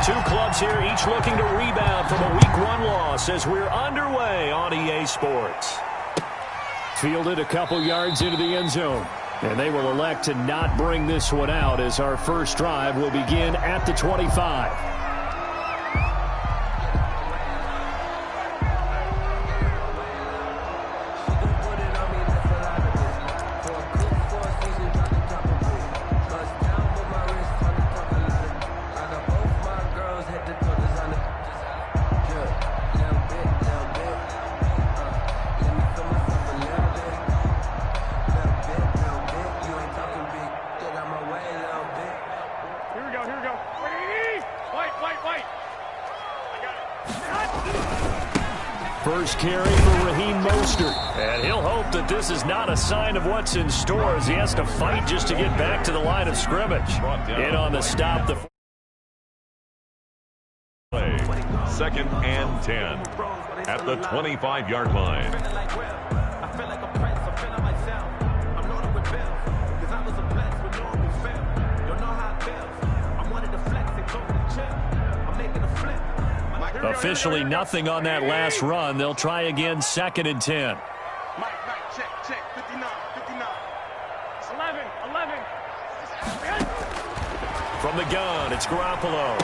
Two clubs here, each looking to rebound from a Week 1 loss as we're underway on EA Sports. Fielded a couple yards into the end zone. And they will elect to not bring this one out as our first drive will begin at the 25. First carry for Raheem Mostert. And he'll hope that this is not a sign of what's in store as he has to fight just to get back to the line of scrimmage. In on the stop. The play. 2nd and 10 at the 25-yard line. Officially nothing on that last run. They'll try again 2nd and 10. Mike, check. 59. It's 11. From the gun, it's Garoppolo.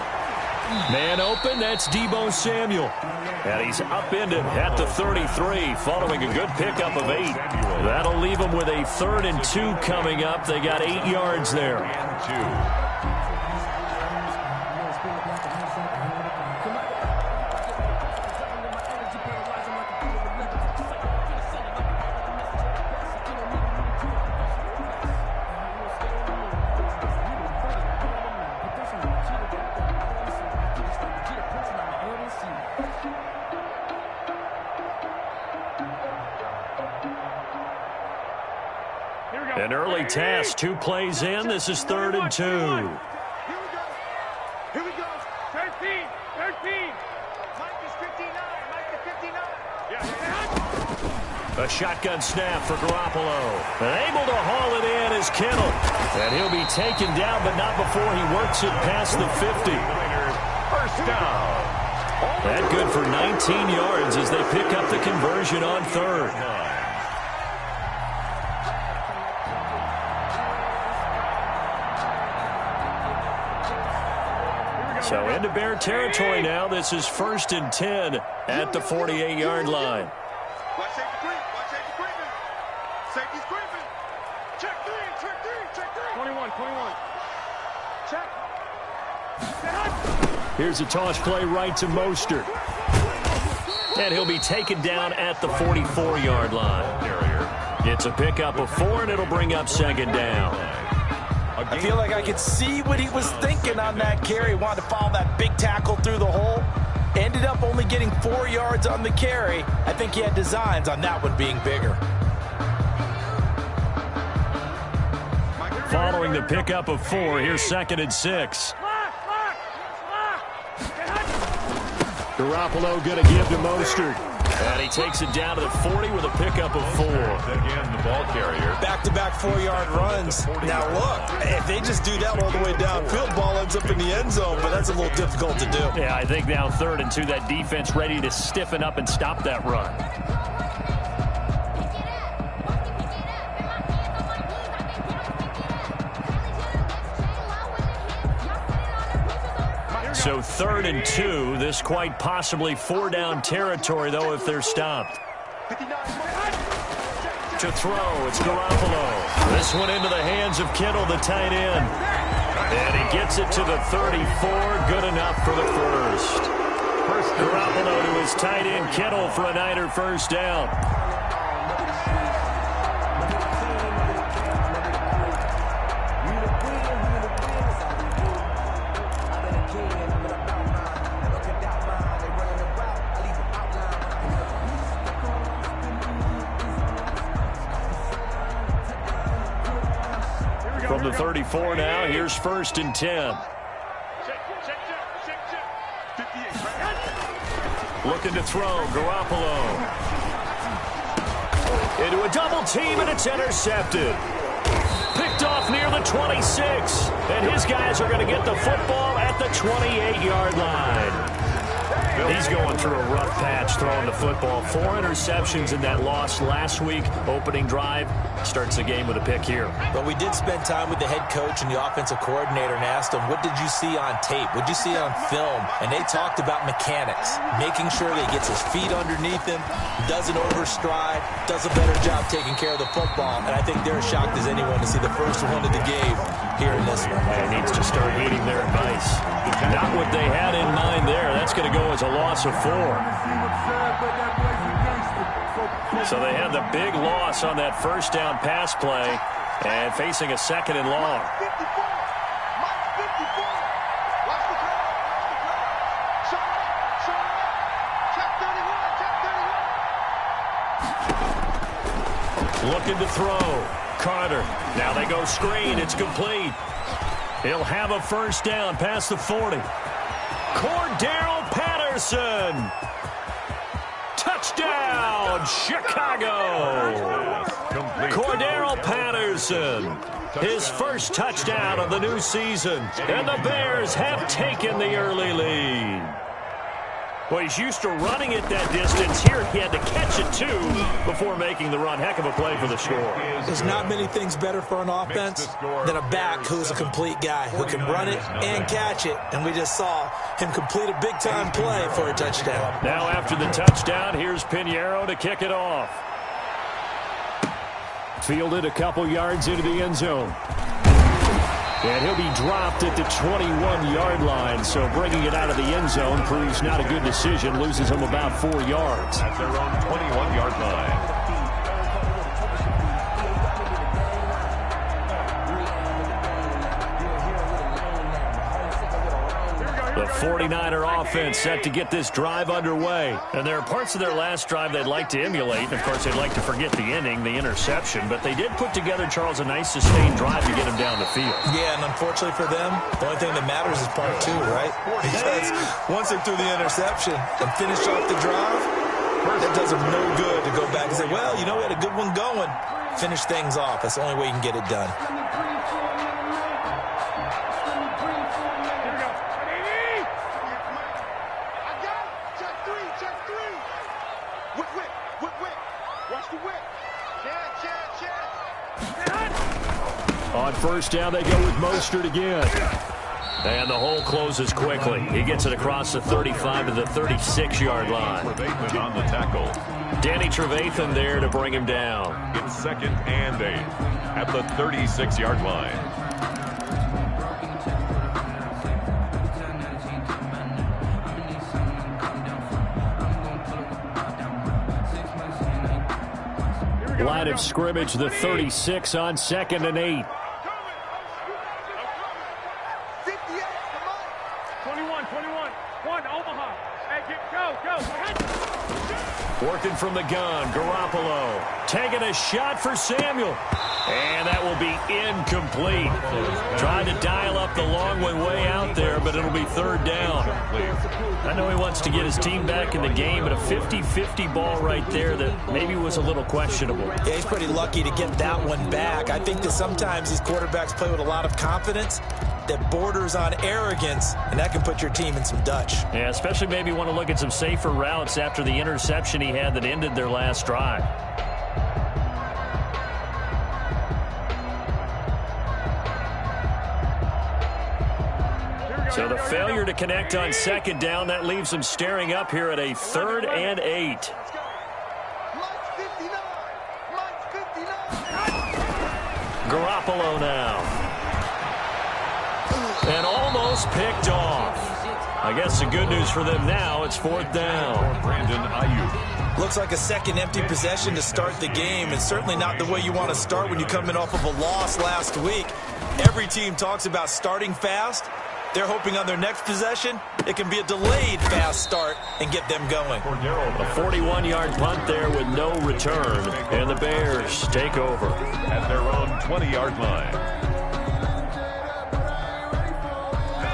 Man open, that's Deebo Samuel. And he's upended at the 33 following a good pickup of 8. That'll leave them with a 3rd and 2 coming up. They got 8 yards there. And 2. An early task, 2 plays in. This is 3rd and 2. Here we go. 13. Mike is 59. A shotgun snap for Garoppolo. And able to haul it in is Kittle. And he'll be taken down, but not before he works it past the 50. First down. That good for 19 yards as they pick up the conversion on 3rd. So into Bear territory now. This is 1st and 10 at the 48-yard line. Watch safety creeping. Safety's creeping. Check 3. 21. Check. Here's a toss play right to Mostert. And he'll be taken down at the 44-yard line. It's a pickup of 4, and it'll bring up 2nd down. I feel like I could see what he was thinking on that carry. He wanted to follow that big tackle through the hole. Ended up only getting 4 yards on the carry. I think he had designs on that one being bigger. Following the pickup of 4, here's 2nd and 6. Garoppolo going to give to Mostert. And he takes it down to the 40 with a pickup of 4. Again, the ball carrier. Back-to-back 4-yard runs. Now, look, if they just do that all the way downfield, ball ends up in the end zone, but that's a little difficult to do. Yeah, I think now 3rd and 2, that defense ready to stiffen up and stop that run. So 3rd and 2, this quite possibly 4-down territory, though, if they're stopped. To throw, it's Garoppolo. This one into the hands of Kittle, the tight end. And he gets it to the 34, good enough for the first. Garoppolo to his tight end, Kittle, for a Niner first down. From the 34 now, here's 1st and 10. Looking to throw, Garoppolo. Into a double team, and it's intercepted. Picked off near the 26. And his guys are going to get the football at the 20. 28-yard line. He's going through a rough patch throwing the football. 4 interceptions in that loss last week. Opening drive starts the game with a pick here. But we did spend time with the head coach and the offensive coordinator and asked him, what did you see on tape? What did you see on film? And they talked about mechanics, making sure that he gets his feet underneath him, doesn't overstride, does a better job taking care of the football. And I think they're as shocked as anyone to see the first one of the game here in this one. He needs to start heeding their advice. Not what they had in mind there. That's going to go as a loss of 4. So they had the big loss on that first down pass play and facing a 2nd and long. Looking to throw. Carter. Now they go screen. It's complete. He'll have a first down past the 40. Cordero Patterson. Touchdown, Chicago. Cordero Patterson. His first touchdown of the new season. And the Bears have taken the early lead. Well, he's used to running it that distance. Here he had to catch it, too, before making the run. Heck of a play for the score. There's not many things better for an offense than a back who's a complete guy, who can run it and catch it. And we just saw him complete a big-time play for a touchdown. Now after the touchdown, here's Pinheiro to kick it off. Fielded a couple yards into the end zone. And he'll be dropped at the 21-yard line, so bringing it out of the end zone proves not a good decision. Loses him about 4 yards. At their own 21-yard line. The 49er offense set to get this drive underway. And there are parts of their last drive they'd like to emulate. And, of course, they'd like to forget the inning, the interception. But they did put together, Charles, a nice sustained drive to get him down the field. Yeah, and unfortunately for them, the only thing that matters is part 2, right? Because once they threw the interception and finished off the drive, that does them no good to go back and say, well, you know, we had a good one going. Finish things off. That's the only way you can get it done. On first down, they go with Mostert again. And the hole closes quickly. He gets it across the 35 to the 36-yard line. Trevathan on the tackle. Danny Trevathan there to bring him down. It's 2nd and 8 at the 36-yard line. Line of scrimmage, the 36 on 2nd and 8. 21. One, Omaha. Hey, go. Working from the gun, Garoppolo. Taking a shot for Samuel. And that will be incomplete. Trying to dial up the long way out there, but it'll be 3rd down. I know he wants to get his team back in the game, but a 50-50 ball right there that maybe was a little questionable. Yeah, he's pretty lucky to get that one back. I think that sometimes these quarterbacks play with a lot of confidence that borders on arrogance, and that can put your team in some Dutch. Yeah, especially maybe want to look at some safer routes after the interception he had that ended their last drive. So the failure to connect on 2nd down, that leaves them staring up here at a 3rd and 8. Garoppolo now. And almost picked off. I guess the good news for them now, it's 4th down. Brandon Ayuk. Looks like a second empty possession to start the game, and certainly not the way you want to start when you come in off of a loss last week. Every team talks about starting fast. They're hoping on their next possession, it can be a delayed fast start and get them going. A 41-yard punt there with no return, and the Bears take over. At their own 20-yard line.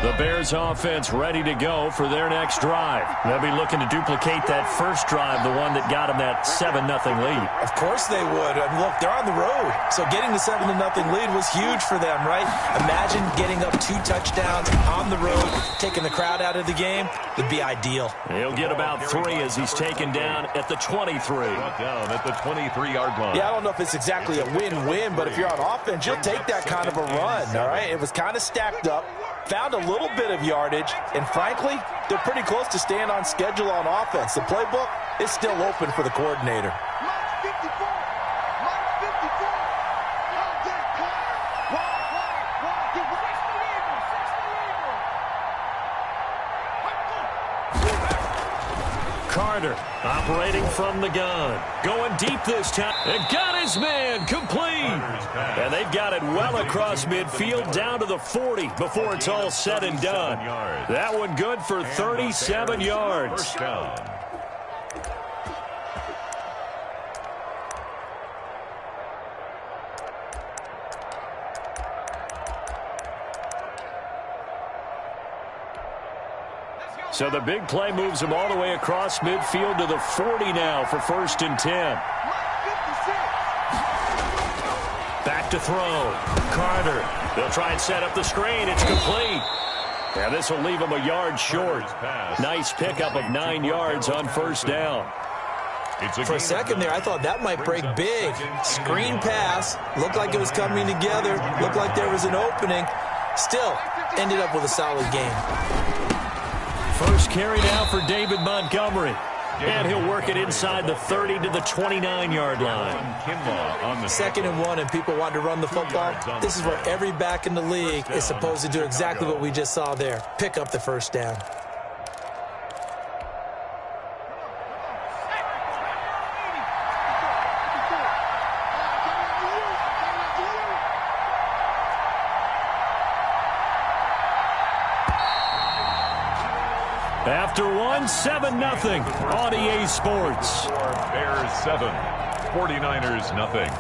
The Bears offense ready to go for their next drive. They'll be looking to duplicate that first drive, the one that got them that 7-0 lead. Of course they would. I mean, look, they're on the road. So getting the 7-0 lead was huge for them, right? Imagine getting up 2 touchdowns on the road taking the crowd out of the game would be ideal. He'll get about 3 as he's taken down at the 23. Brought down at the 23-yard line. Yeah, I don't know if it's exactly a win-win, but if you're on offense, you'll take that kind of a run, all right? It was kind of stacked up, found a little bit of yardage, and frankly, they're pretty close to staying on schedule on offense. The playbook is still open for the coordinator. Carter operating from the gun. Going deep this time. And got his man complete. And they've got it well across midfield down to the 40 before it's all said and done. That one good for 37 yards. First down. So the big play moves him all the way across midfield to the 40 now for 1st and 10. Back to throw. Carter. They'll try and set up the screen. It's complete. And this will leave him a yard short. Nice pickup of 9 yards on 1st down. For a second there, I thought that might break big. Screen pass. Looked like it was coming together. Looked like there was an opening. Still, ended up with a solid game. First carry now for David Montgomery. And he'll work it inside the 30 to the 29-yard line. 2nd and 1, and people want to run the football. This is where every back in the league is supposed to do exactly what we just saw there. Pick up the 1st down. After one, 7-0 on EA Sports. Bears 7, 49ers nothing.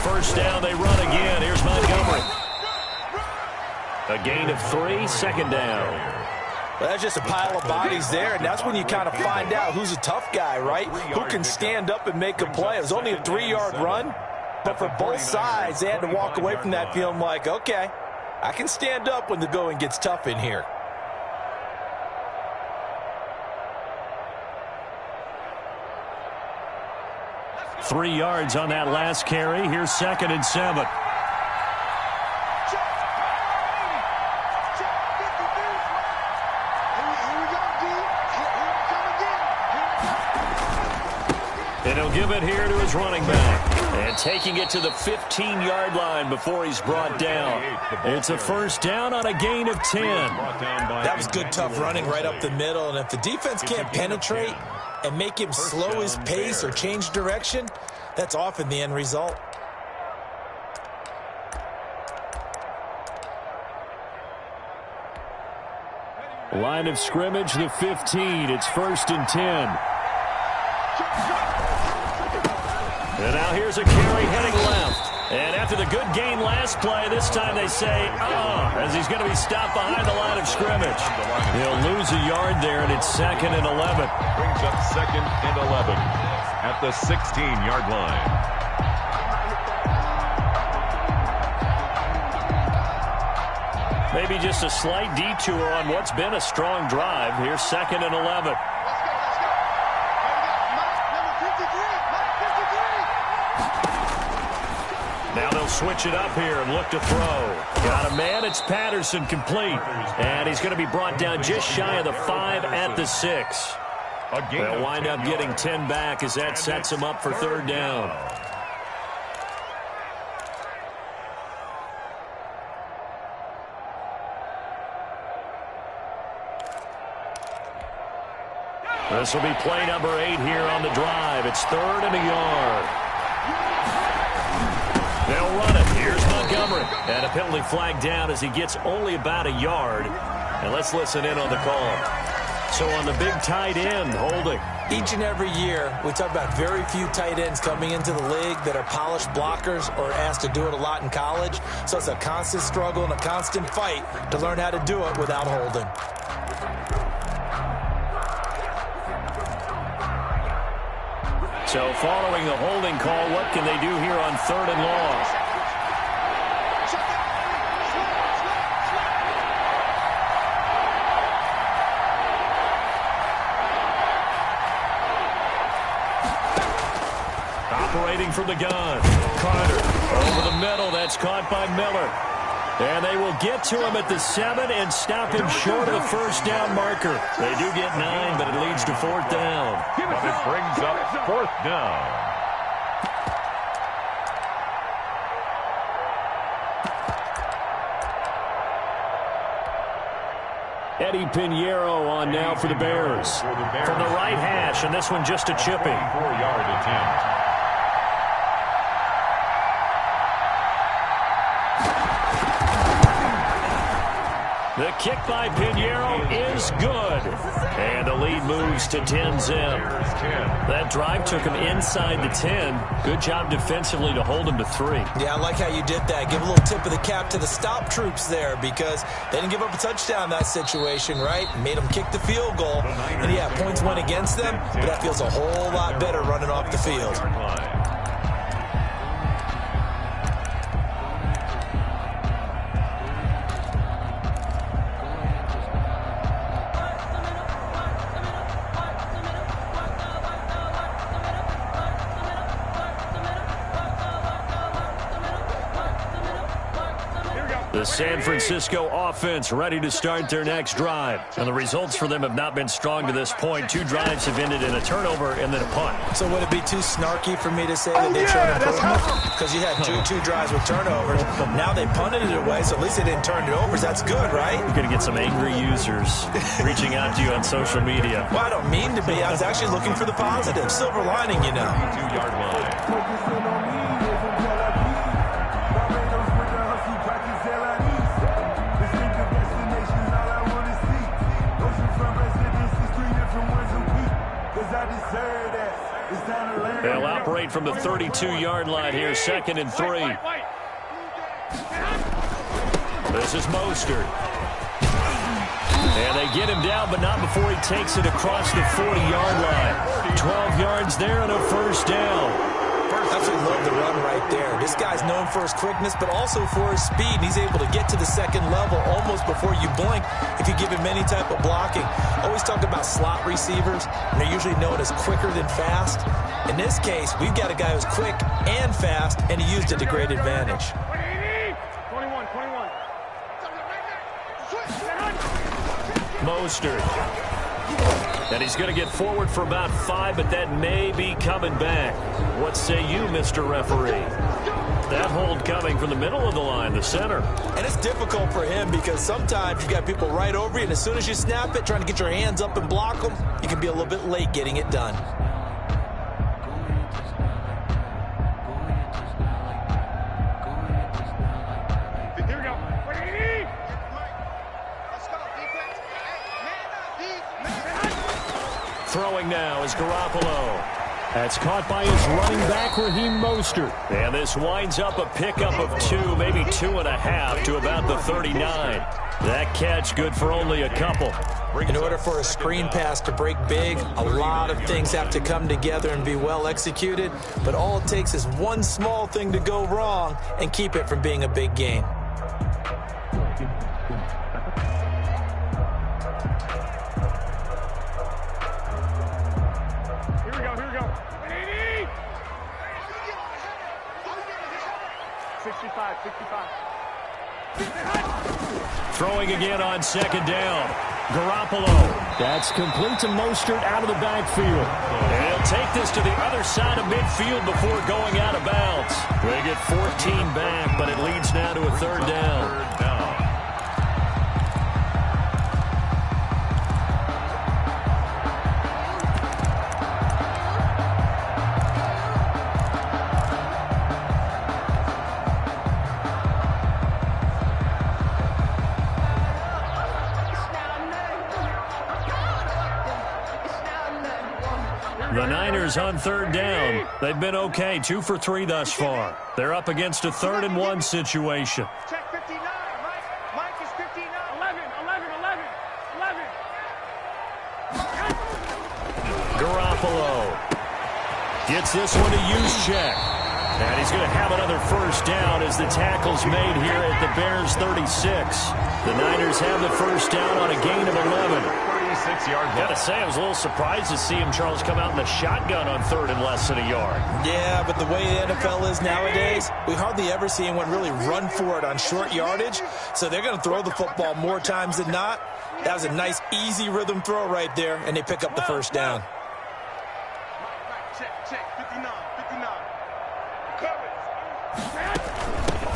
First down, they run again. Here's Montgomery. A gain of 3, 2nd down. Well, that's just a pile of bodies there, and that's when you kind of find out who's a tough guy, right? Who can stand up and make a play. It was only a 3-yard run, but for both sides, they had to walk away from that feeling like, okay, I can stand up when the going gets tough in here. Three yards on that last carry. Here's 2nd and 7. And he'll give it here to his running back. And taking it to the 15-yard line before he's brought down. It's a 1st down on a gain of 10. That was good, tough running right up the middle. And if the defense can't penetrate and make him slow his pace or change direction, that's often the end result. Line of scrimmage, the 15. It's 1st and 10. And now here's a carry heading left. And after the good gain last play, this time they say, as he's going to be stopped behind the line of scrimmage. He'll lose a yard there, and it's 2nd and 11. Brings up 2nd and 11 at the 16-yard line. Maybe just a slight detour on what's been a strong drive. Here's 2nd and 11. Now they'll switch it up here and look to throw. Got a man. It's Patterson, complete. And he's going to be brought down just shy of the 5 at the 6. They'll wind up getting 10 back as that sets him up for 3rd down. This will be play number 8 here on the drive. It's 3rd and a yard. They'll run it. Here's Montgomery. And a penalty flag down as he gets only about a yard. And let's listen in on the call. So on the big tight end, holding. Each and every year, we talk about very few tight ends coming into the league that are polished blockers or asked to do it a lot in college. So it's a constant struggle and a constant fight to learn how to do it without holding. So following the holding call, what can they do here on 3rd and long? Operating from the gun. Carter over the middle. That's caught by Miller. And they will get to him at the 7 and stop him short of the first down marker. They do get 9, but it leads to 4th down. But it brings up 4th down. Eddie Pinheiro on now for the Bears. From the right hash, and this one just a chipping. 4-yard attempt. The kick by Pinheiro is good. And the lead moves to 10-zip. That drive took him inside the 10. Good job defensively to hold him to 3. Yeah, I like how you did that. Give a little tip of the cap to the stop troops there because they didn't give up a touchdown in that situation, right? Made them kick the field goal. And, yeah, points went against them, but that feels a whole lot better running off the field. The San Francisco offense ready to start their next drive. And the results for them have not been strong to this point. 2 drives have ended in a turnover and then a punt. So would it be too snarky for me to say that they showed improvement? Because you had two drives with turnovers. Now they punted it away, so at least they didn't turn it over. That's good, right? You're going to get some angry users reaching out to you on social media. Well, I don't mean to be. I was actually looking for the positive. Silver lining, you know. 2-yard line. They'll operate from the 32-yard line here, 2nd and 3. This is Mostert. And they get him down, but not before he takes it across the 40-yard line. 12 yards there and a first down. Absolutely love the run right there. This guy's known for his quickness, but also for his speed. And he's able to get to the 2nd level almost before you blink if you give him any type of blocking. Always talk about slot receivers, and they're usually known as quicker than fast. In this case, we've got a guy who's quick and fast, and he used it to great advantage. 21. Mostert. And he's going to get forward for about 5, but that may be coming back. What say you, Mr. Referee? That hold coming from the middle of the line, the center. And it's difficult for him because sometimes you've got people right over you, and as soon as you snap it, trying to get your hands up and block them, you can be a little bit late getting it done. Throwing now is Garoppolo. That's caught by his running back, Raheem Mostert. And this winds up a pickup of 2, maybe 2.5 to about the 39. That catch good for only a couple. In order for a screen pass to break big, a lot of things have to come together and be well executed. But all it takes is one small thing to go wrong and keep it from being a big gain. Throwing again on 2nd down. Garoppolo. That's complete to Mostert out of the backfield. And he'll take this to the other side of midfield before going out of bounds. They get 14 back, but it leads now to a 3rd down. The Niners on third down. They've been okay, 2 for 3 thus far. They're up against a 3rd-and-1 situation. Check 59, Mike. Mike is 59. 11. Garoppolo gets this one to use check. And he's going to have another first down as the tackle's made here at the Bears' 36. The Niners have the first down on a gain of 11. 36-yard line. Gotta say, I was a little surprised to see him, Charles, come out in the shotgun on 3rd and less than a yard. Yeah, but the way the NFL is nowadays, we hardly ever see anyone really run for it on short yardage. So they're going to throw the football more times than not. That was a nice, easy rhythm throw right there, and they pick up the first down. Check 59.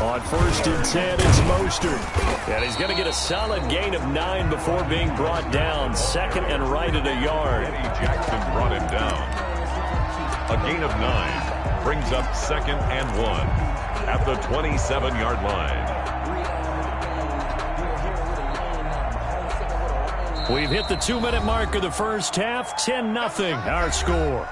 On 1st and 10, it's Mostert. And he's going to get a solid gain of 9 before being brought down. 2nd and right at a yard. Eddie Jackson brought him down. A gain of 9 brings up 2nd and 1 at the 27-yard line. We've hit the 2-minute mark of the first half. 10-0 our score.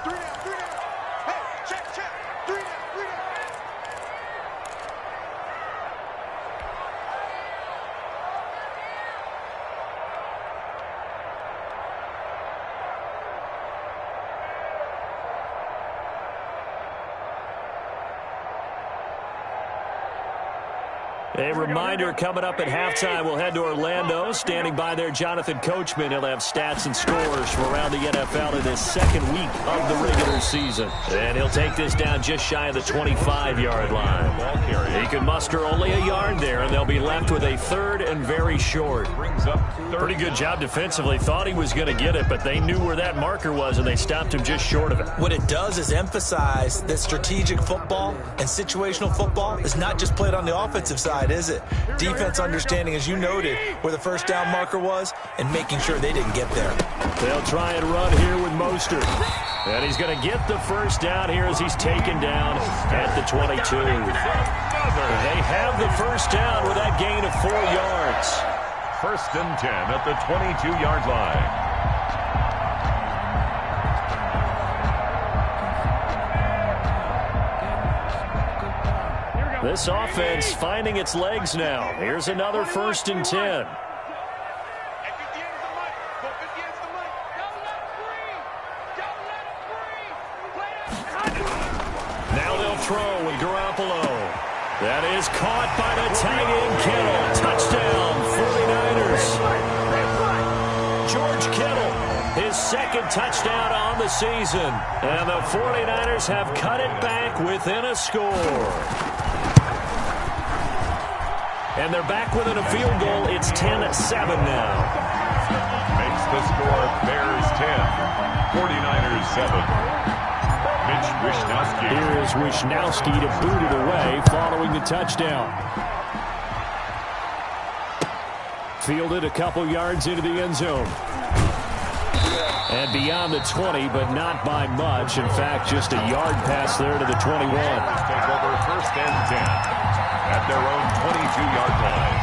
A reminder, coming up at halftime, we'll head to Orlando. Standing by there, Jonathan Coachman. He'll have stats and scores from around the NFL in this 2nd week of the regular season. And he'll take this down just shy of the 25-yard line. He can muster only a yard there, and they'll be left with a 3rd and very short. Pretty good job defensively. Thought he was going to get it, but they knew where that marker was, and they stopped him just short of it. What it does is emphasize that strategic football and situational football is not just played on the offensive side, is it? Defense understanding, as you noted, where the first down marker was and making sure they didn't get there. They'll try and run here with Mostert. And he's going to get the first down here as he's taken down at the 22. They have the first down with that gain of 4 yards. 1st and 10 at the 22-yard line. This offense finding its legs now. Here's another 1st and 10. Now they'll throw with Garoppolo. That is caught by the tagging Kittle. Touchdown, 49ers. George Kittle, his 2nd touchdown on the season. And the 49ers have cut it back within a score. And they're back within a field goal. It's 10-7 now. Makes the score Bears 10, 49ers 7. Mitch Wishnowsky. Here is Wishnowsky to boot it away following the touchdown. Fielded a couple yards into the end zone. And beyond the 20, but not by much. In fact, just a yard pass there to the 21. Take over 1st and 10. At their own 22-yard line.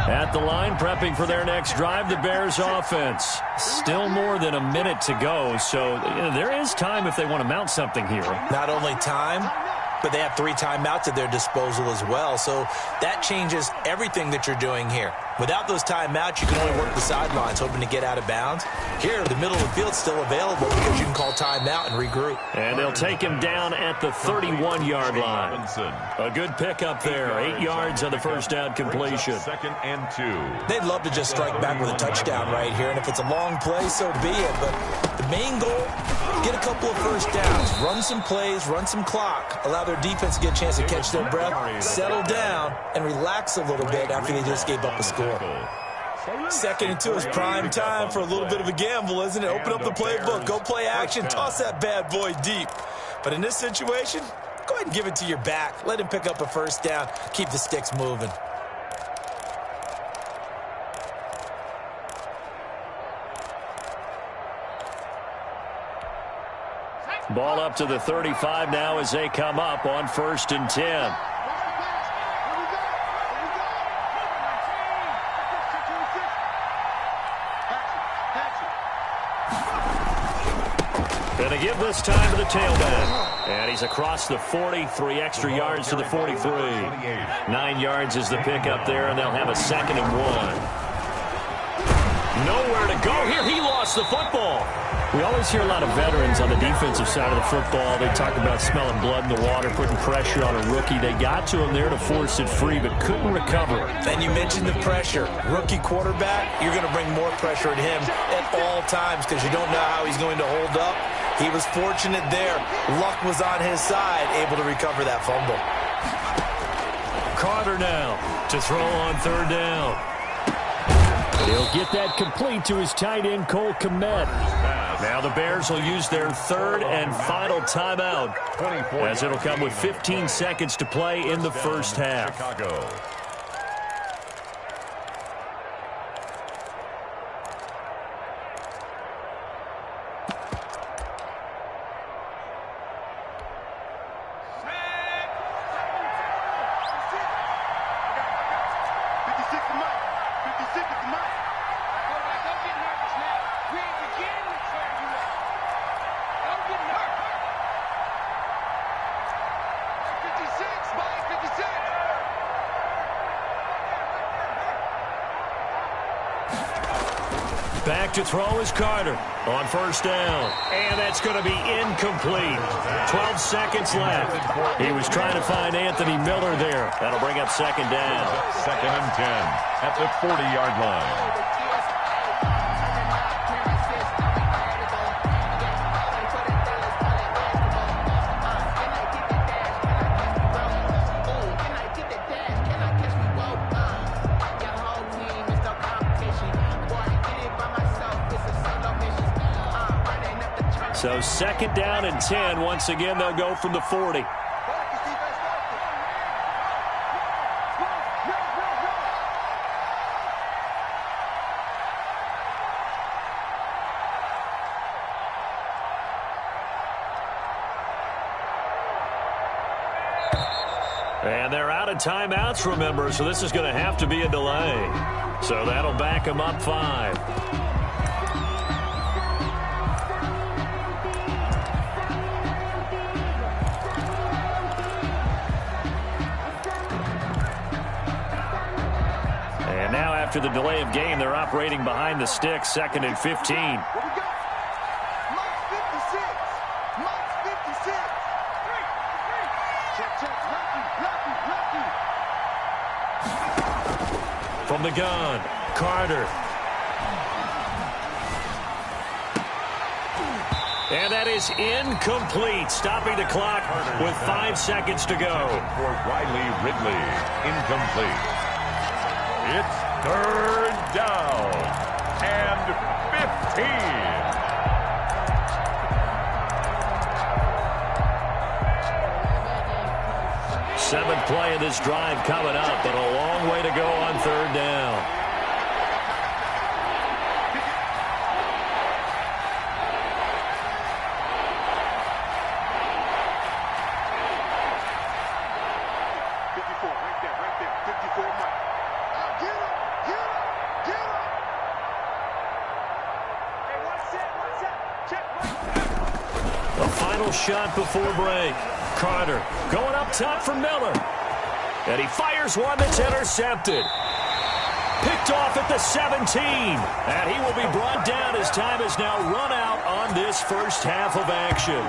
At the line, prepping for their next drive, the Bears offense. Still more than a minute to go, so there is time if they want to mount something here. Not only time, but they have 3 timeouts at their disposal as well. So that changes everything that you're doing here. Without those timeouts, you can only work the sidelines, hoping to get out of bounds. Here, the middle of the field's still available because you can call timeout and regroup. And they'll take him down at the 31-yard line. A good pickup there. 8 yards on the first down completion. 2nd and 2. They'd love to just strike back with a touchdown right here, and if it's a long play, so be it. But the main goal, get a couple of first downs, run some plays, run some clock, allow their defense to get a chance to catch their breath, settle down, and relax a little bit after they just gave up a score. 2nd and 2 is prime time for a little bit of a gamble, isn't it? Open up the playbook, go play action, toss that bad boy deep. But in this situation, go ahead and give it to your back. Let him pick up a first down, keep the sticks moving. Ball up to the 35 now as they come up on 1st and 10. Gonna give this time to the tailback. And he's across the 40, 3 extra yards to the 43. 9 yards is the pickup there, and they'll have a 2nd and 1. Nowhere to go here. He lost the football. We always hear a lot of veterans on the defensive side of the football. They talk about smelling blood in the water, putting pressure on a rookie. They got to him there to force it free, but couldn't recover it. And you mentioned the pressure. Rookie quarterback, you're going to bring more pressure at him at all times because you don't know how he's going to hold up. He was fortunate there. Luck was on his side, able to recover that fumble. Carter now to throw on 3rd down. He'll get that complete to his tight end, Cole Kmet. Now the Bears will use their 3rd and final timeout, as it'll come with 15 seconds to play in the first half. Chicago. Back to throw is Carter on 1st down. And that's going to be incomplete. 12 seconds left. He was trying to find Anthony Miller there. That'll bring up 2nd down. 2nd and 10 at the 40-yard line. So 2nd down and 10. Once again, they'll go from the 40. And they're out of timeouts, remember, so this is going to have to be a delay. So that'll back them up 5. After the delay of game, they're operating behind the sticks, 2nd and 15. From the gun, Carter. And that is incomplete, stopping the clock with 5 seconds to go. For Riley Ridley, incomplete. It's 3rd down and 15. Seventh play of this drive coming up, but a long way to go on 3rd down. Shot before break. Carter going up top for Miller. And he fires one that's intercepted. Picked off at the 17. And he will be brought down as time is now run out on this first half of action.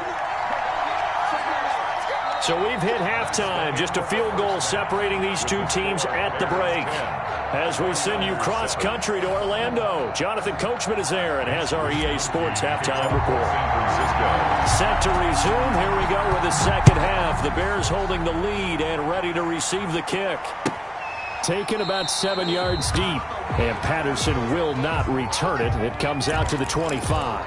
So we've hit halftime. Just a field goal separating these two teams at the break. As we send you cross-country to Orlando, Jonathan Coachman is there and has our EA Sports halftime report. Set to resume. Here we go with the second half. The Bears holding the lead and ready to receive the kick. Taken about 7 yards deep, and Patterson will not return it. It comes out to the 25.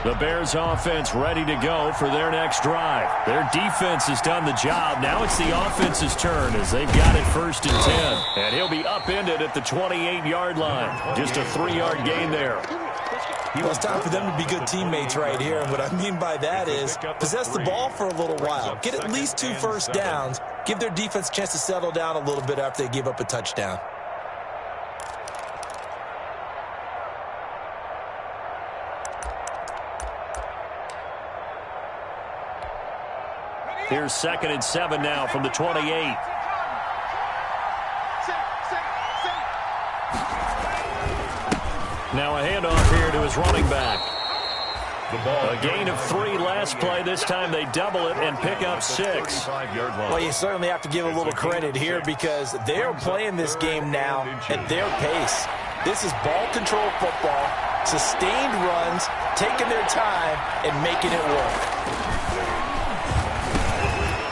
The Bears offense ready to go for their next drive. Their defense has done the job. Now it's the offense's turn as they've got it 1st and 10. And he'll be upended at the 28-yard line. Just a 3-yard gain there. Well, it's time for them to be good teammates right here. And what I mean by that is possess the ball for a little while. Get at least 2 first downs. Give their defense a chance to settle down a little bit after they give up a touchdown. Here's 2nd and 7 now from the 28. Now a handoff here to his running back. A gain of 3 last play. This time they double it and pick up 6. Well, you certainly have to give a little credit here because they're playing this game now at their pace. This is ball control football, sustained runs, taking their time, and making it work.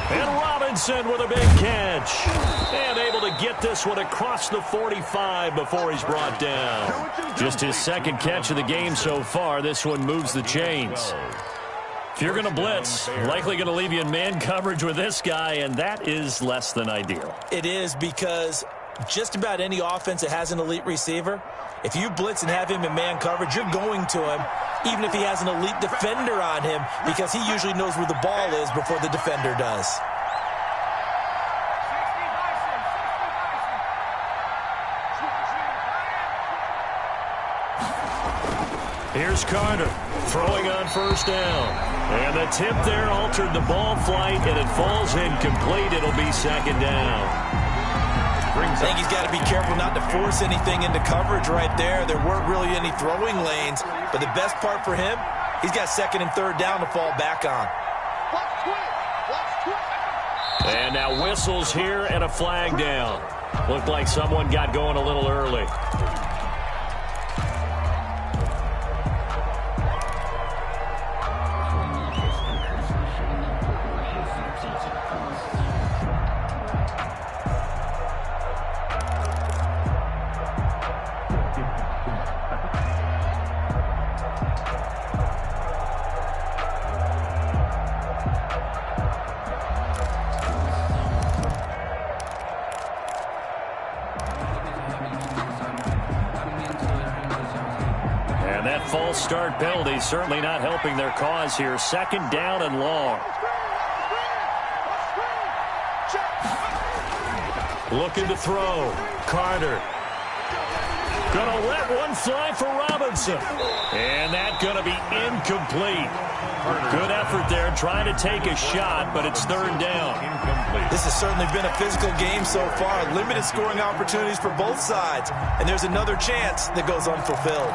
And Robinson with a big catch. And able to get this one across the 45 before he's brought down. Just his 2nd catch of the game so far. This one moves the chains. If you're going to blitz, likely going to leave you in man coverage with this guy, and that is less than ideal. It is because just about any offense that has an elite receiver, if you blitz and have him in man coverage, you're going to him, even if he has an elite defender on him, because he usually knows where the ball is before the defender does. Here's Carter throwing on 1st down. And the tip there altered the ball flight, and it falls incomplete. It'll be 2nd down. I think he's got to be careful not to force anything into coverage right there. There weren't really any throwing lanes, but the best part for him, he's got 2nd and 3rd down to fall back on. And now whistles here and a flag down. Looked like someone got going a little early. False start penalty certainly not helping their cause here. 2nd down and long. Looking to throw. Carter. Gonna let one fly for Robinson. And that gonna be incomplete. Good effort there trying to take a shot, but it's 3rd down. This has certainly been a physical game so far. Limited scoring opportunities for both sides. And there's another chance that goes unfulfilled.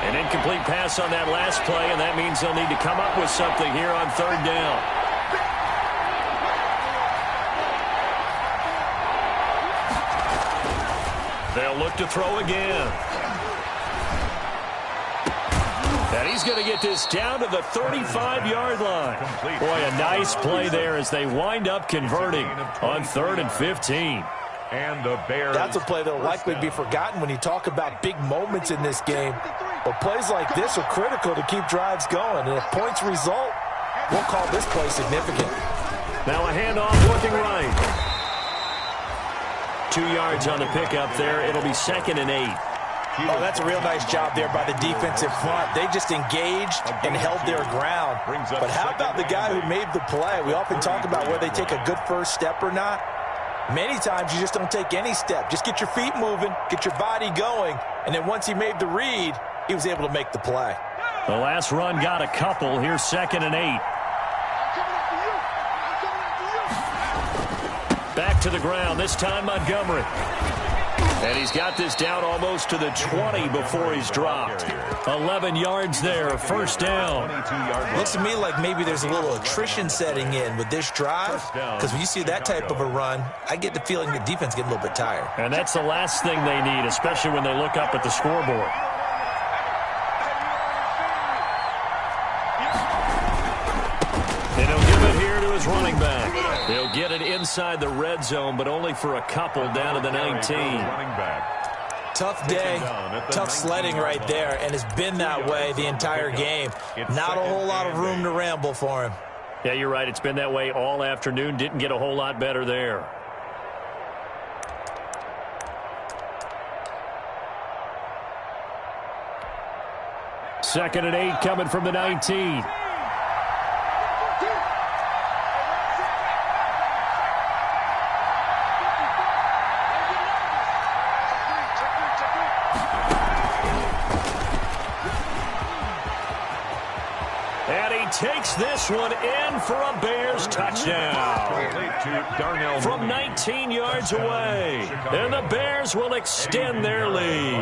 An incomplete pass on that last play, and that means they'll need to come up with something here on 3rd down. They'll look to throw again. And he's going to get this down to the 35-yard line. Boy, a nice play there as they wind up converting on 3rd and 15. And the Bears. That's a play that will likely be forgotten when you talk about big moments in this game. But plays like this are critical to keep drives going. And if points result, we'll call this play significant. Now a handoff looking right. 2 yards on the pickup there. It'll be 2nd and 8. Oh, that's a real nice job there by the defensive front. They just engaged and held their ground. But how about the guy who made the play? We often talk about whether they take a good first step or not. Many times you just don't take any step. Just get your feet moving, get your body going, and then once he made the read, he was able to make the play. The last run got a couple. Here's 2nd and 8. Back to the ground, this time Montgomery. And he's got this down almost to the 20 before he's dropped. 11 yards there, 1st down. Looks to me like maybe there's a little attrition setting in with this drive, because when you see that type of a run, I get the feeling the defense getting a little bit tired. And that's the last thing they need, especially when they look up at the scoreboard. And he'll give it here to his running back. He'll get it inside the red zone, but only for a couple down to the 19. Tough day, tough sledding right there, and it's been that way the entire game. Not a whole lot of room to ramble for him. Yeah, you're right. It's been that way all afternoon. Didn't get a whole lot better there. 2nd and 8 coming from the 19. Takes this one in for a Bears touchdown. From 19 yards away. And the Bears will extend their lead.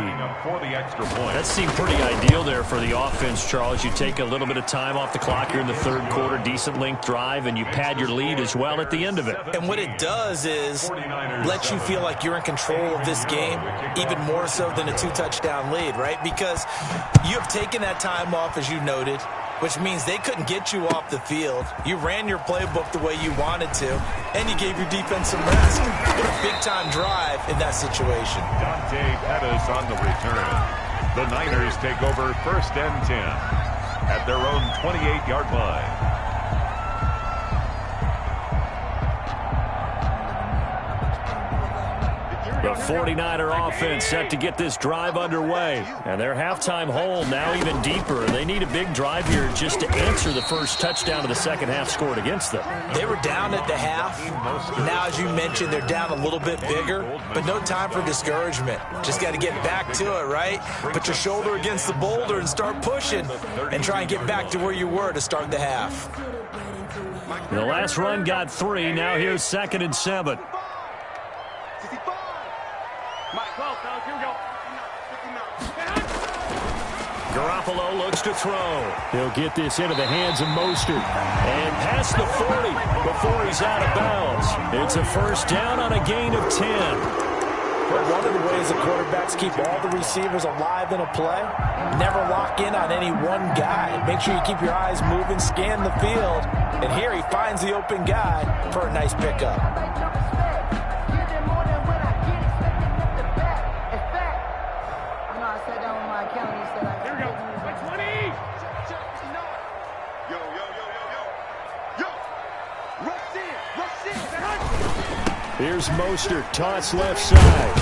That seemed pretty ideal there for the offense, Charles. You take a little bit of time off the clock here in the third quarter, decent length drive, and you pad your lead as well at the end of it. And what it does is let you feel like you're in control of this game, even more so than a 2-touchdown lead, right? Because you have taken that time off, as you noted, which means they couldn't get you off the field. You ran your playbook the way you wanted to, and you gave your defense some rest. What a big-time drive in that situation. Dante Pettis on the return. The Niners take over 1st and 10 at their own 28-yard line. The 49er offense set to get this drive underway. And their halftime hole now even deeper. They need a big drive here just to answer the first touchdown of the second half scored against them. They were down at the half. Now, as you mentioned, they're down a little bit bigger, but no time for discouragement. Just got to get back to it, right? Put your shoulder against the boulder and start pushing and try and get back to where you were to start the half. The last run got 3. Now here's 2nd and 7. Garoppolo looks to throw. He'll get this into the hands of Mostert. And past the 40 before he's out of bounds. It's a first down on a gain of 10. But one of the ways the quarterbacks keep all the receivers alive in a play, never lock in on any one guy. Make sure you keep your eyes moving, scan the field. And here he finds the open guy for a nice pickup. Here's Mostert, toss left side.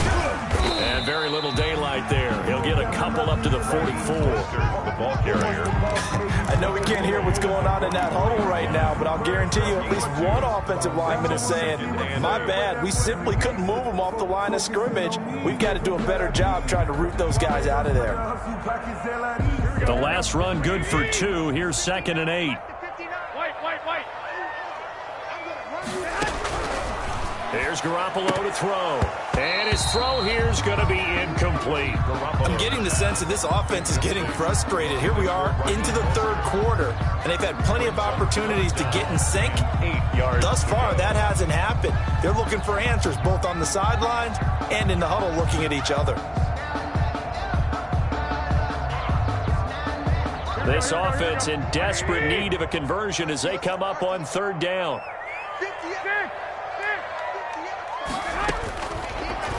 And very little daylight there. He'll get a couple up to the 44. The ball carrier. I know we can't hear what's going on in that huddle right now, but I'll guarantee you at least one offensive lineman is saying, my bad, we simply couldn't move them off the line of scrimmage. We've got to do a better job trying to root those guys out of there. The last run good for 2. Here's 2nd and 8. There's Garoppolo to throw. And his throw here is going to be incomplete. I'm getting the sense that this offense is getting frustrated. Here we are into the third quarter, and they've had plenty of opportunities to get in sync. 8 yards. Thus far, that hasn't happened. They're looking for answers both on the sidelines and in the huddle looking at each other. This offense in desperate need of a conversion as they come up on 3rd down.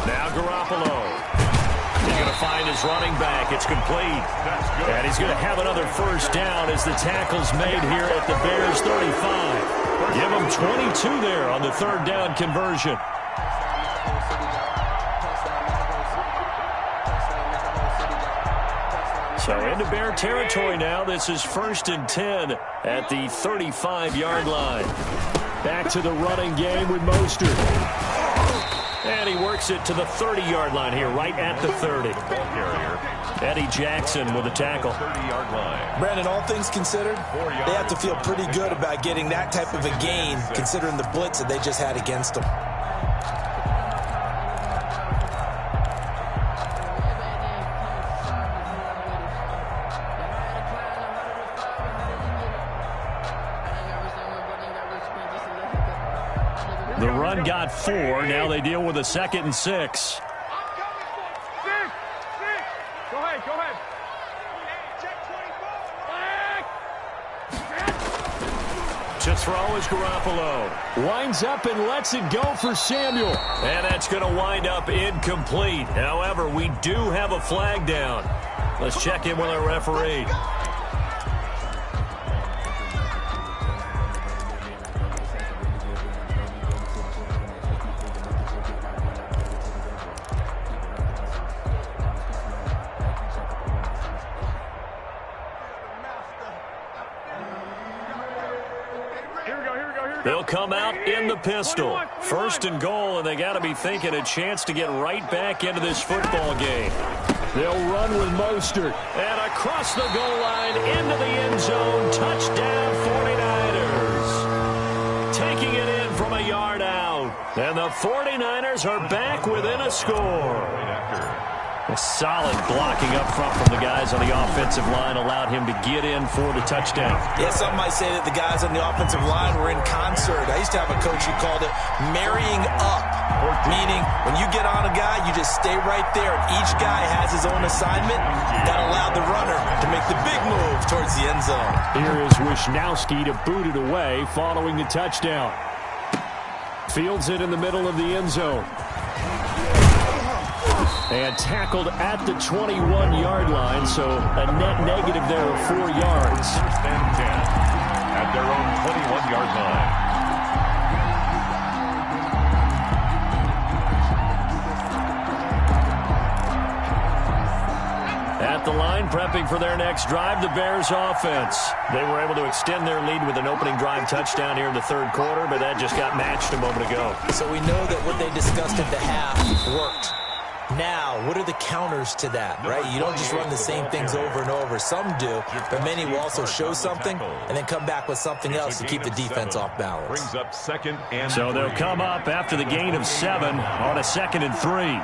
Now Garoppolo. He's going to find his running back. It's complete. And he's going to have another first down as the tackle's made here at the Bears 35. Give him 22 there on the 3rd down conversion. So into Bear territory now. This is 1st and 10 at the 35-yard line. Back to the running game with Mostert. And he works it to the 30-yard line here, right at the 30. Eddie Jackson with a tackle. 30-yard line. Brandon, all things considered, they have to feel pretty good about getting that type of a gain, considering the blitz that they just had against them. The run got 4. Now they deal with a 2nd and 6. Go ahead. To throw is Garoppolo. Winds up and lets it go for Samuel. And that's going to wind up incomplete. However, we do have a flag down. Let's check in with our referee. They'll come out in the pistol. First and goal, and they got to be thinking a chance to get right back into this football game. They'll run with Mostert. And across the goal line into the end zone. Touchdown 49ers. Taking it in from a yard out. And the 49ers are back within a score. A solid blocking up front from the guys on the offensive line allowed him to get in for the touchdown. Yeah, some might say that the guys on the offensive line were in concert. I used to have a coach who called it marrying up, meaning when you get on a guy, you just stay right there. Each guy has his own assignment. That allowed the runner to make the big move towards the end zone. Here is Wisnowski to boot it away following the touchdown. Fields it in the middle of the end zone. And tackled at the 21-yard line, so a net negative there of 4 yards. First and 10 at their own 21-yard line. At the line, prepping for their next drive, the Bears offense. They were able to extend their lead with an opening drive touchdown here in the third quarter, but that just got matched a moment ago. So we know that what they discussed at the half worked. Now, what are the counters to that, right? You don't just run the same things over and over. Some do, but many will also show something and then come back with something else to keep the defense off balance. Brings up second and so they'll come up after the gain of 7 on a 2nd and 3.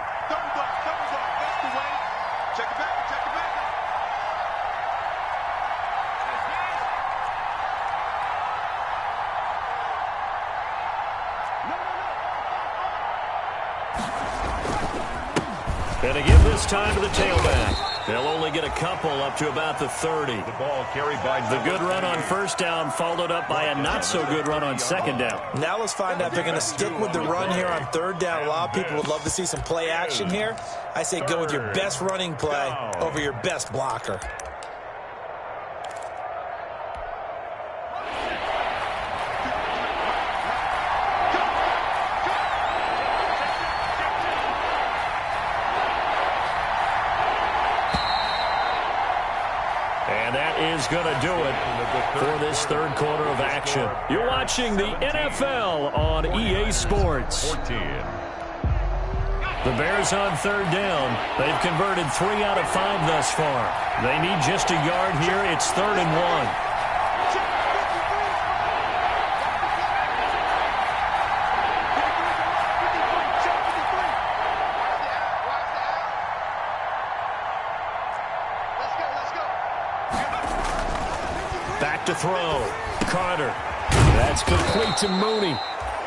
And to give this time to the tailback. They'll only get a couple up to about the 30. The ball carried by the good run on first down, followed up by a not-so-good run on second down. Now let's find out if they're going to stick with the run here on third down. A lot of people would love to see some play action here. I say go with your best running play over your best blocker. Is going to do it for this third quarter of action. You're watching the NFL on EA Sports. 14. The Bears on third down. They've converted 3 out of 5 thus far. They need just a yard here. It's 3rd and 1. To throw. Carter. That's complete to Mooney.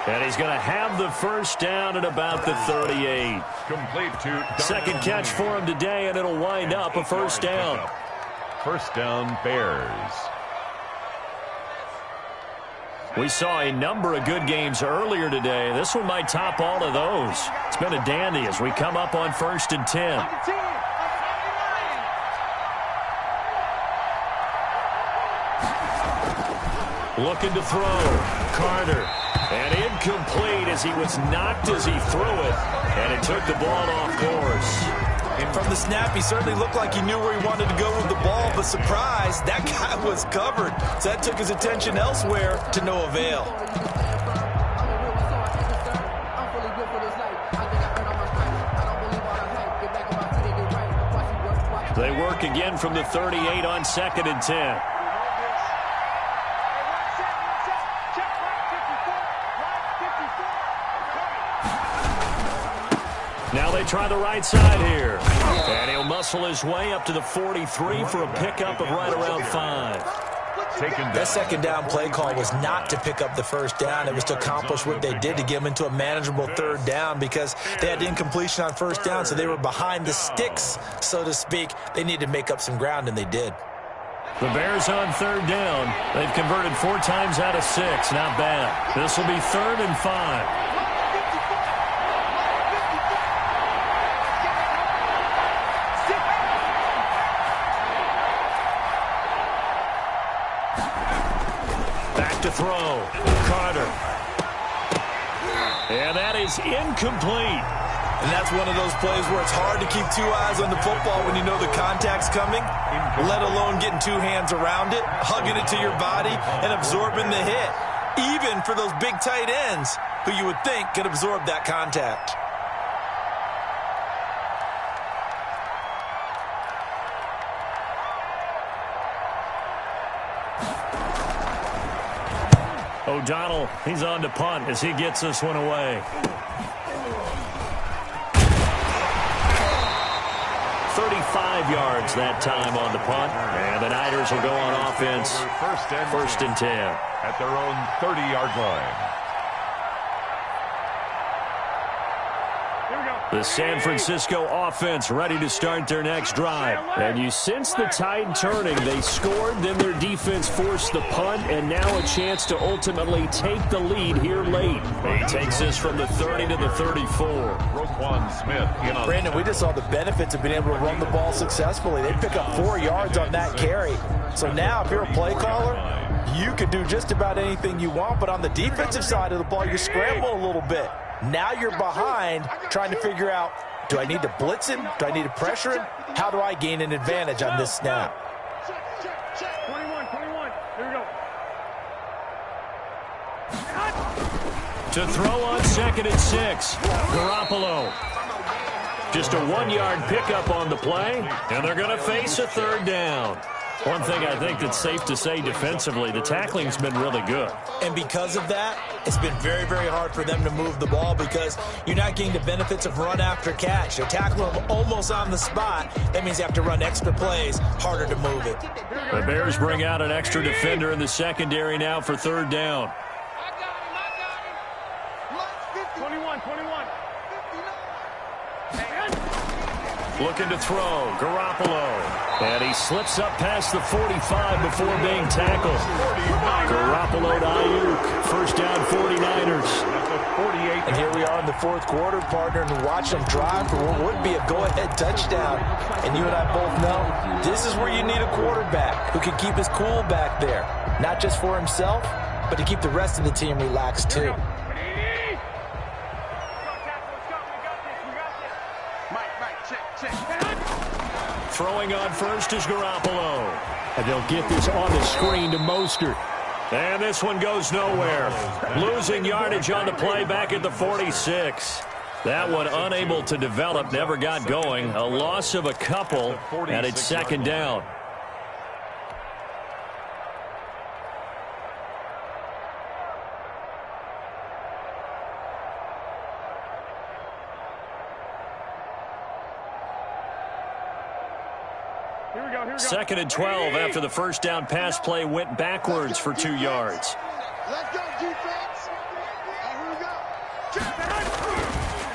And he's going to have the first down at about the 38. Complete to second catch for him today, and it'll wind up a first down. First down, Bears. We saw a number of good games earlier today. This one might top all of those. It's been a dandy as we come up on 1st and 10. Looking to throw. Carter. And incomplete as he was knocked as he threw it. And it took the ball off course. And from the snap, he certainly looked like he knew where he wanted to go with the ball. But surprise, that guy was covered. So that took his attention elsewhere to no avail. They work again from the 38 on 2nd and 10. Now they try the right side here. And he'll muscle his way up to the 43 for a pickup of right around 5. That second down play call was not to pick up the first down. It was to accomplish what they did to get them into a manageable third down because they had incompletion on first down, so they were behind the sticks, so to speak. They needed to make up some ground, and they did. The Bears on third down. They've converted 4 times out of 6. Not bad. This will be 3rd and 5. To throw. Carter. And that is incomplete. And that's one of those plays where it's hard to keep 2 eyes on the football when you know the contact's coming, let alone getting 2 hands around it, hugging it to your body, and absorbing the hit. even for those big tight ends who you would think could absorb that contact. O'Donnell, he's on to punt as he gets this one away. 35 yards that time on the punt. And the Niners will go on offense. First and 10. At their own 30-yard line. The San Francisco offense ready to start their next drive. And you sense the tide turning. They scored, then their defense forced the punt, and now a chance to ultimately take the lead here late. He takes this from the 30 to the 34. Roquan Smith in on. Brandon, we just saw the benefits of being able to run the ball successfully. They pick up 4 yards on that carry. So now if you're a play caller, you can do just about anything you want, but on the defensive side of the ball, you scramble a little bit. Now you're behind trying to figure out, do I need to blitz him? Do I need to pressure him? How do I gain an advantage on this snap? Check. 21. Here we go. To throw on 2nd and 6. Garoppolo. Just a 1-yard pickup on the play, and they're going to face a 3rd down. One thing I think that's safe to say defensively, the tackling's been really good. And because of that, it's been very, very hard for them to move the ball because you're not getting the benefits of run after catch. They're tackling them almost on the spot. That means you have to run extra plays, harder to move it. The Bears bring out an extra defender in the secondary now for 3rd down. I got him. 21. Looking to throw, Garoppolo. And he slips up past the 45 before being tackled. Garoppolo to Ayuk. First down, 49ers. And here we are in the 4th quarter, partner, and watch them drive for what would be a go-ahead touchdown. And you and I both know this is where you need a quarterback who can keep his cool back there. Not just for himself, but to keep the rest of the team relaxed too. Throwing on first is Garoppolo. And they'll get this on the screen to Mostert. And this one goes nowhere. Losing yardage on the play back at the 46. That one unable to develop, never got going. A loss of a couple, and it's 2nd down. Second and 12 after the first down pass play went backwards for 2 yards. Let's go, defense. Here we go.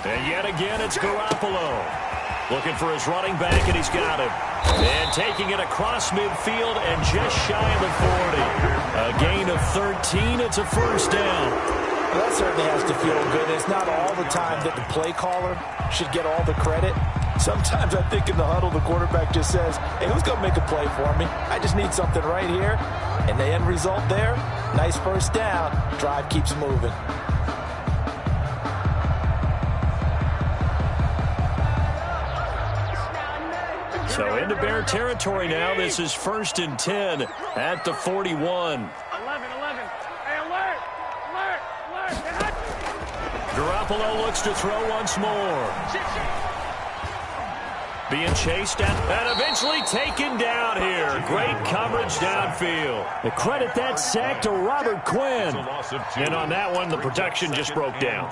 And yet again, it's Garoppolo. Looking for his running back, and he's got him. And taking it across midfield and just shy of the 40. A gain of 13. It's a first down. Well, that certainly has to feel good. It's not all the time that the play caller should get all the credit. Sometimes I think in the huddle, the quarterback just says, hey, who's going to make a play for me? I just need something right here. And the end result there, nice first down. Drive keeps moving. So into Bear territory now. This is 1st and 10 at the 41. 11. Hey, alert. Garoppolo looks to throw once more. Being chased and eventually taken down here. Great coverage downfield. The credit that sack to Robert Quinn. And on that one, the protection just broke down.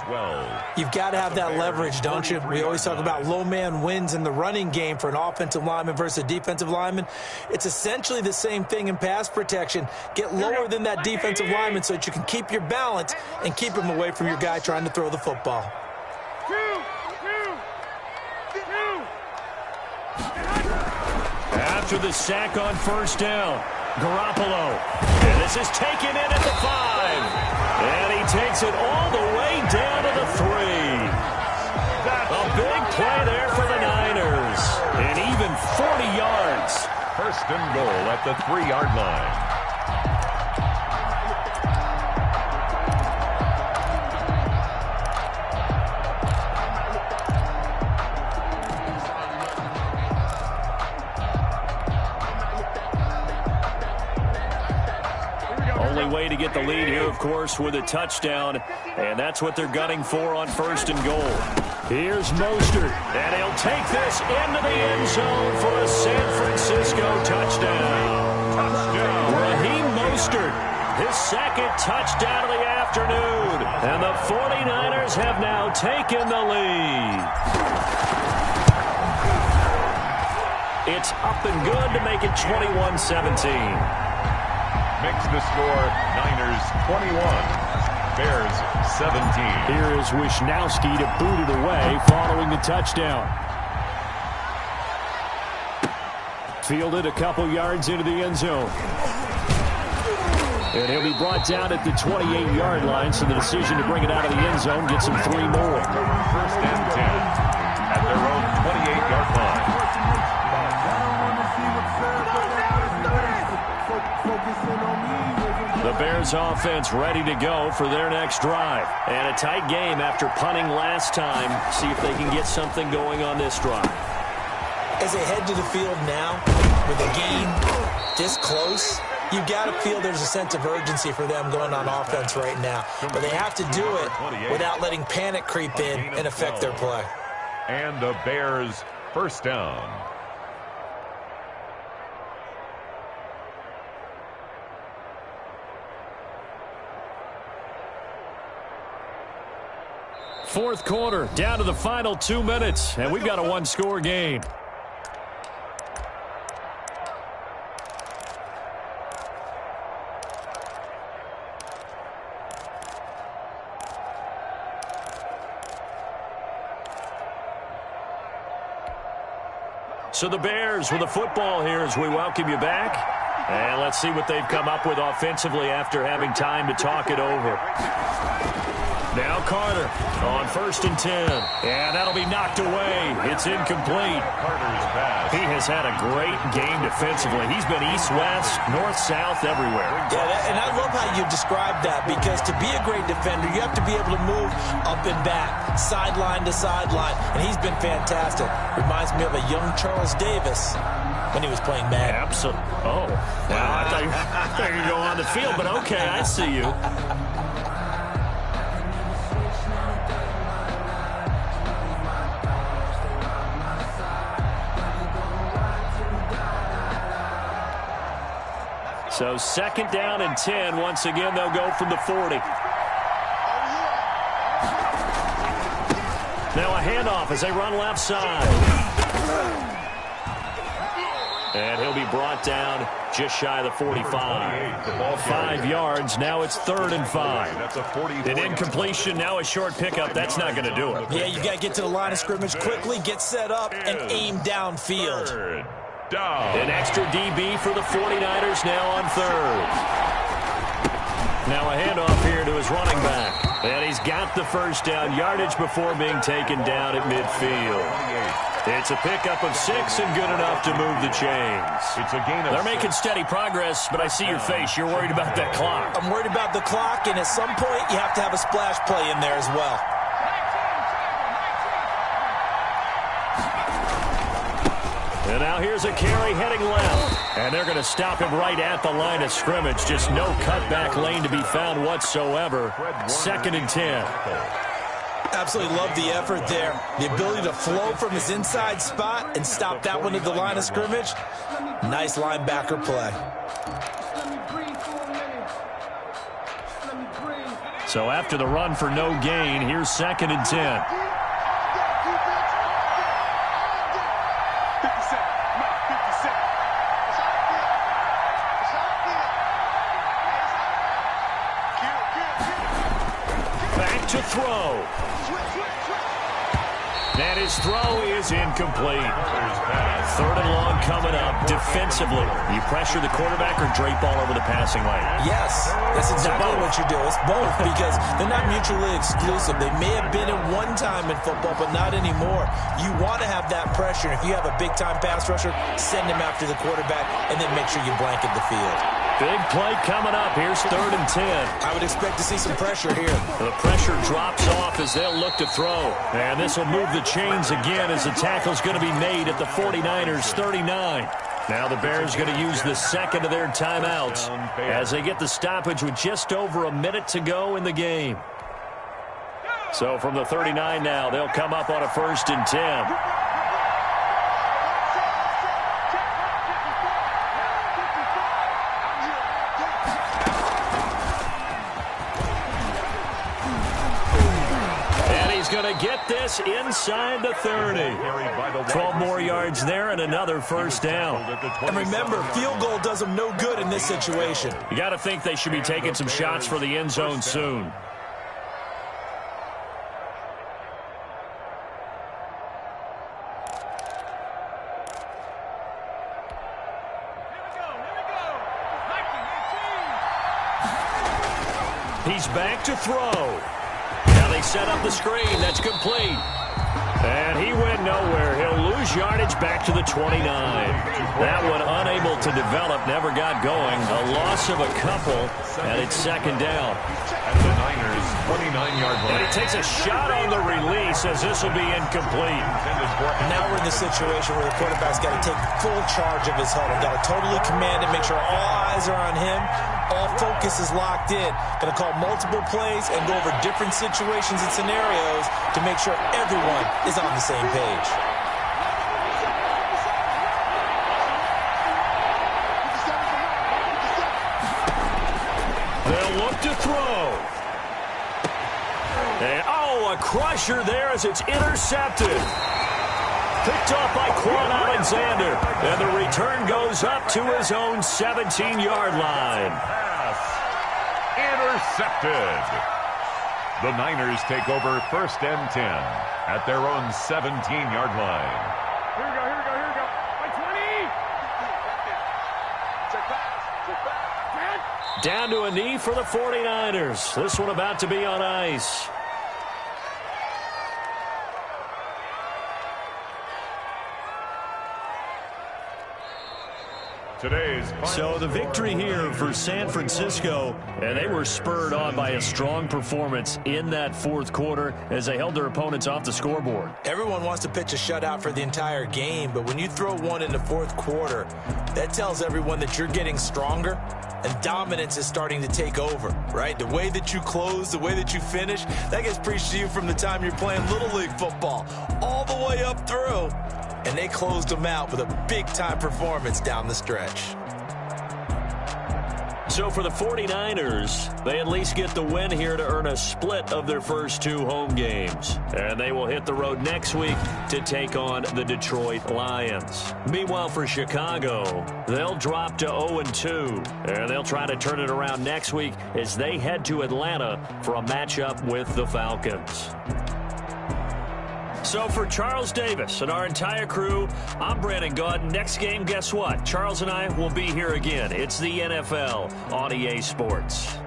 You've got to have that leverage, don't you? We always talk about low man wins in the running game for an offensive lineman versus a defensive lineman. It's essentially the same thing in pass protection. Get lower than that defensive lineman so that you can keep your balance and keep him away from your guy trying to throw the football. After the sack on first down, Garoppolo. And this is taken in at the 5. And he takes it all the way down to the 3. A big play there for the Niners. And even 40 yards. First and goal at the 3-yard line. Way to get got the lead here, of course, with a touchdown, and that's what they're gunning for on 1st and goal. Here's Mostert, and he'll take this into the end zone for a San Francisco touchdown. Raheem Mostert, his 2nd touchdown of the afternoon, and the 49ers have now taken the lead. It's up and good to make it 21-17. Makes the score Niners 21, Bears 17. Here is Wisnowski to boot it away following the touchdown. Fielded a couple yards into the end zone. And he'll be brought down at the 28-yard line, so the decision to bring it out of the end zone gets him 3 more. 1st and 10 at their own 28-yard line. The Bears offense ready to go for their next drive. And a tight game after punting last time. See if they can get something going on this drive. As they head to the field now, with a game this close, you've got to feel there's a sense of urgency for them going on offense right now. But they have to do it without letting panic creep in and affect their play. And the Bears 1st down. Fourth quarter, down to the final 2 minutes, and we've got a 1-score game. So the Bears with the football here as we welcome you back. And let's see what they've come up with offensively after having time to talk it over. Now Carter on 1st and 10. And that'll be knocked away. It's incomplete. Carter's pass. He has had a great game defensively. He's been east-west, north-south, everywhere. Yeah, and I love how you described that, because to be a great defender, you have to be able to move up and back, sideline to sideline, and he's been fantastic. Reminds me of a young Charles Davis when he was playing Madden. Absolutely. Oh, wow. I thought you were going to go on the field, but okay, I see you. So 2nd down and 10. Once again, they'll go from the 40. Now a handoff as they run left side. And he'll be brought down just shy of the 45. 5 yards. Now it's 3rd and 5. That's a 44. An incompletion, now a short pickup. That's not going to do it. Yeah, you got to get to the line of scrimmage quickly, get set up, and aim downfield. 3rd down. An extra DB for the 49ers now on 3rd. Now a handoff here to his running back. And he's got the first down, yardage before being taken down at midfield. It's a pickup of 6 and good enough to move the chains. It's a gain of They're making steady progress, but I see your face. You're worried about that clock. I'm worried about the clock, and at some point you have to have a splash play in there as well. And now here's a carry heading left. And they're going to stop him right at the line of scrimmage. Just no cutback lane to be found whatsoever. 2nd and 10. Absolutely love the effort there. The ability to flow from his inside spot and stop that one at the line of scrimmage. Nice linebacker play. So after the run for no gain, here's 2nd and 10. To throw. And his throw is incomplete. 3rd and long coming up defensively. You pressure the quarterback or drape all over the passing lane? Yes, that's exactly what you do. It's both, because they're not mutually exclusive. They may have been at one time in football, but not anymore. You want to have that pressure. If you have a big-time pass rusher, send him after the quarterback, and then make sure you blanket the field. Big play coming up. Here's 3rd and 10. I would expect to see some pressure here. The pressure drops off as they'll look to throw. And this will move the chains again as the tackle's going to be made at the 49ers 39. Now the Bears going to use the second of their timeouts as they get the stoppage with just over a minute to go in the game. So from the 39 now, they'll come up on a 1st and 10. Going to get this inside the 30. 12 more yards there and another 1st down. And remember, field goal does them no good in this situation. You got to think they should be taking some shots for the end zone soon. He's back to throw. They set up the screen. That's complete. And he went nowhere. He'll lose yardage back to the 29. That one unable to develop, never got going. A loss of a couple, and it's 2nd down. At the Niners' 29-yard line. And he takes a shot on the release as this will be incomplete. Now we're in the situation where the quarterback's got to take full charge of his huddle. Got to totally command it, make sure all eyes are on him. All focus is locked in. Going to call multiple plays and go over different situations and scenarios to make sure everyone is on the same page. They'll look to throw. And, a crusher there as it's intercepted. Picked off by Quan Alexander. And the return goes up to his own 17-yard line. Pass intercepted. The Niners take over 1st and 10 at their own 17-yard line. Here we go. By 20. Check back. Down to a knee for the 49ers. This one about to be on ice. So the victory here for San Francisco, and they were spurred on by a strong performance in that 4th quarter as they held their opponents off the scoreboard. Everyone wants to pitch a shutout for the entire game, but when you throw one in the 4th quarter, that tells everyone that you're getting stronger and dominance is starting to take over, right? The way that you close, the way that you finish, that gets preached to you from the time you're playing Little League football all the way up through. And they closed them out with a big-time performance down the stretch. So for the 49ers, they at least get the win here to earn a split of their first 2 home games. And they will hit the road next week to take on the Detroit Lions. Meanwhile, for Chicago, they'll drop to 0-2. And they'll try to turn it around next week as they head to Atlanta for a matchup with the Falcons. So for Charles Davis and our entire crew, I'm Brandon Gaudin. Next game, guess what? Charles and I will be here again. It's the NFL on EA Sports.